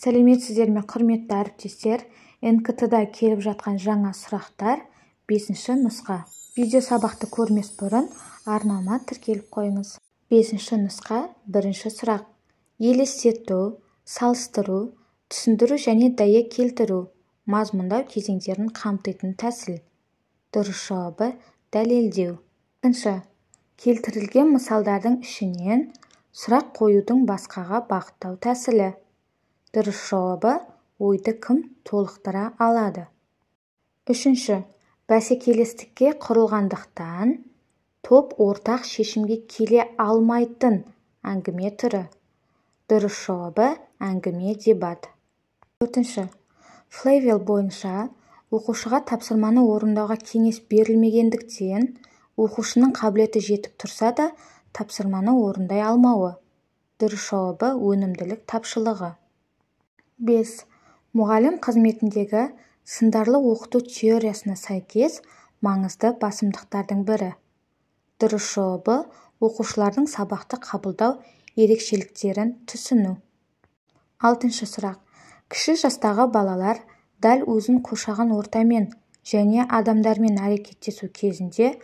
Сәлеметсіздер ме, құрметті әріптестер? НКТ-да келіп жатқан жаңа сұрақтар 5-ші нұсқа. Видео сабақты көрмес бұрын арнама тіркеліп қойыңыз. 5-ші нұсқа, 1-ші сұрақ. Елестету, салыстыру, түсіндіру және дәйек келтіру, мазмұндау кезеңдерін қамтитын тәсіл. Дұрыс жауабы дәлелдеу. 2-ші. Келтірілген мысалдардың ішінен сұрақ қоюдың басқаға бағыттау тәсілі. Дұрыс жауабы ойды кім толықтыра алады. 3-ші. Бәсекелестікке құрылғандықтан топ ортақ шешімге келе алмайтын әңгіме түрі. Дұрыс жауабы әңгіме дебат. 4-ші. Флейвел бойынша оқушыға тапсырманы орындауға кеңес берілмегендіктен оқушының қабілеті жетіп тұрса да тапсырманы орындай алмауы. Дұрыс жауабы өнімділік тапшылығы. 5. Мұғалім қызметіндегі сындарлы оқыту теориясына сәйкес маңызды басымдықтардың бірі. Дұрыс жауабы оқушылардың сабақты қабылдау ерекшеліктерін түсіну. 6-шы сұрақ. Кіші жастағы балалар дәл өзін қоршаған ортамен және адамдармен әрекеттесу кезінде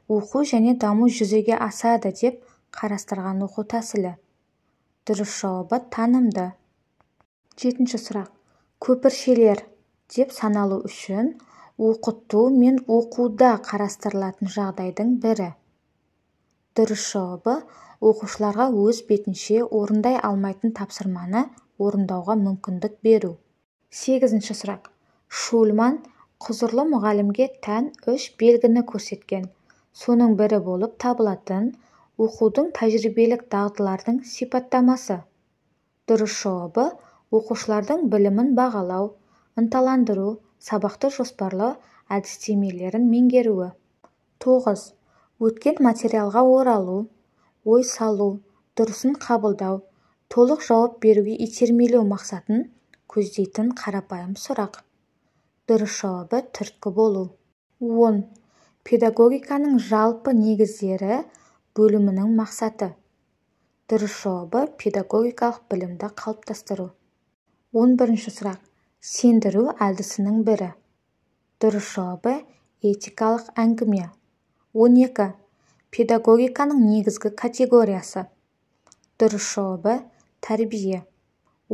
оқу және даму жүзеге асады деп қарастырған оқу тәсілі. Дұрыс жауабы танымды. 7-ші сұрақ. Көпіршелер деп саналу үшін оқыту мен оқуда қарастырылатын жағдайдың бірі. Дұрыс жауабы оқушыларға өз бетінше орындай алмайтын тапсырманы орындауға мүмкіндік беру. 8-ші сұрақ. Шульман құзырлы мұғалімге тән 3 белгіні көрсеткен. Соның бірі болып табылатын оқудың тәжірибелік дағдылардың сипаттамасы. Дұрыс жауабы оқушылардың білімін бағалау, ынталандыру, сабақты жоспарлау әдістемелерін меңгеруі. 9. Өткен материалға оралу, ой салу, дұрысын қабылдау, толық жауап беруге итермелеу мақсатын көздейтін қарапайым сұрақ. Дұрыс жауабы түрткі болу. 10. Педагогиканың жалпы негіздері бөлімінің мақсаты. Дұрыс жауабы педагогикалық білімді қалыптастыру. 11-ші сұрақ. Сендіру әдісінің бірі. Дұрыс жауабы этикалық әңгіме. 12. Педагогиканың негізгі категориясы. Дұрыс жауабы тәрбие.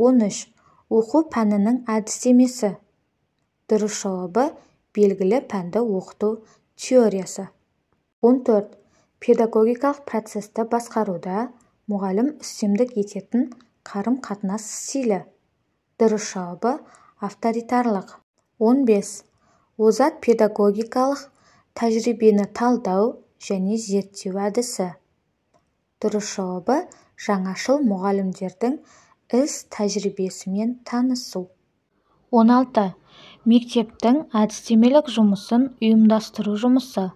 13. Оқу пәнінің әдістемесі. Дұрыс жауабы белгілі пәнді оқыту теориясы. 14. Педагогикалық процесті басқаруда мұғалім үстемдік ететін қарым-қатынас стилі. Дұрыс жауабы авторитарлық. 15. Озат педагогикалық тәжірибені талдау және зерттеу әдісі. Дұрыс жауабы жаңашыл мұғалімдердің іс тәжірибесімен танысу. 16. Мектептің әдістемелік жұмысын ұйымдастыру жұмысы.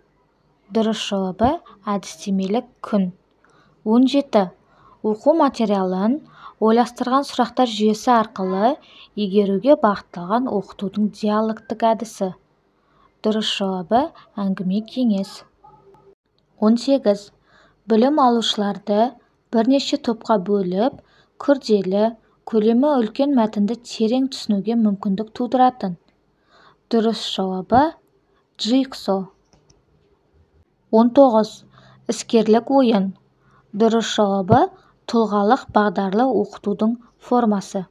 Дұрыс жауабы әдістемелік күн. 17. Оқу материалын ойластырған сұрақтар жүйесі арқылы игеруге бағытталған оқытудың диалогтік әдісі. Дұрыс жауабы әңгіме кеңес. 18. Білім алушыларды бірнеше топқа бөліп, күрделі, көлемі үлкен мәтінді терең түсінуге мүмкіндік тудыратын. Дұрыс жауабы джигсо. 19. Іскерлік ойын. Дұрыс жауабы тұлғалық бағдарлы оқытудың формасы.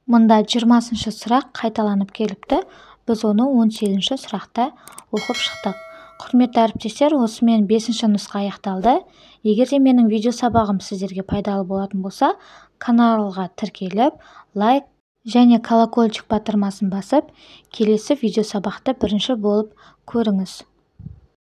Мұнда 20-ші сұрақ қайталанып келіпті. Біз оны 18-ші сұрақта оқып шықтық. Құрметті әріптестер, осымен 5-ші нұсқа аяқталды. Егер де менің видео сабағым сіздерге пайдалы болатын болса, каналға тіркеліп, лайк және колокольчик батырмасын басып, келесі видео сабақты бірінші болып көріңіз.